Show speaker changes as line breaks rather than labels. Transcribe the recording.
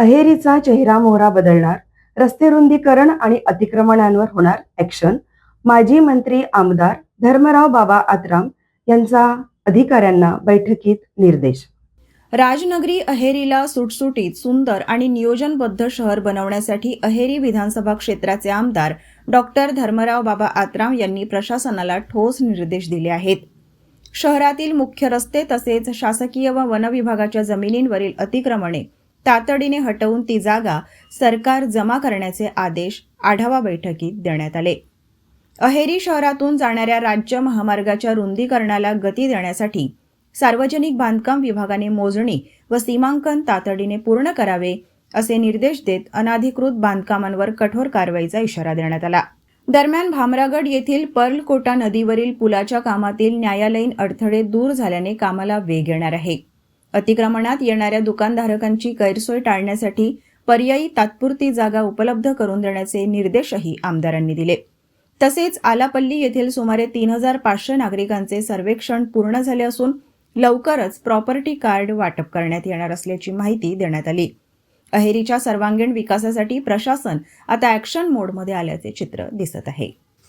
अहेरीचा चेहरा मोहरा बदलणार, रस्ते रुंदीकरण आणि अतिक्रमणांवर होणार ऍक्शन. माजी मंत्री आमदार धर्मराव बाबा आत्राम यांचा अधिकाऱ्यांना बैठकीत निर्देश.
राजनगरी अहेरीला सुटसुटीत, सुंदर आणि नियोजनबद्ध शहर बनवण्यासाठी अहेरी विधानसभा क्षेत्राचे आमदार डॉक्टर धर्मराव बाबा आत्राम यांनी प्रशासनाला ठोस निर्देश दिले आहेत. शहरातील मुख्य रस्ते तसेच शासकीय व वन विभागाच्या जमिनींवरील अतिक्रमणे तातडीने हटवून ती जागा सरकार जमा करण्याचे आदेश आढावा बैठकीत देण्यात आले. अहेरी शहरातून जाणाऱ्या राज्य महामार्गाच्या रुंदीकरणाला गती देण्यासाठी सार्वजनिक बांधकाम विभागाने मोजणी व सीमांकन तातडीने पूर्ण करावे असे निर्देश देत अनाधिकृत बांधकामांवर कठोर कारवाईचा इशारा देण्यात आला. दरम्यान भामरागड येथील पर्लकोटा नदीवरील पुलाच्या कामातील न्यायालयीन अडथळे दूर झाल्याने कामाला वेग येणार आहे. अतिक्रमणात येणाऱ्या दुकानधारकांची गैरसोय टाळण्यासाठी पर्यायी तात्पुरती जागा उपलब्ध करून देण्याचे निर्देशही आमदारांनी दिले. तसेच आलापल्ली येथील सुमारे 3,500 नागरिकांचे सर्वेक्षण पूर्ण झाले असून लवकरच प्रॉपर्टी कार्ड वाटप करण्यात येणार असल्याची माहिती देण्यात आली. अहेरीच्या सर्वांगीण विकासासाठी प्रशासन आता ॲक्शन मोडमध्ये आल्याचे चित्र दिसत आहे.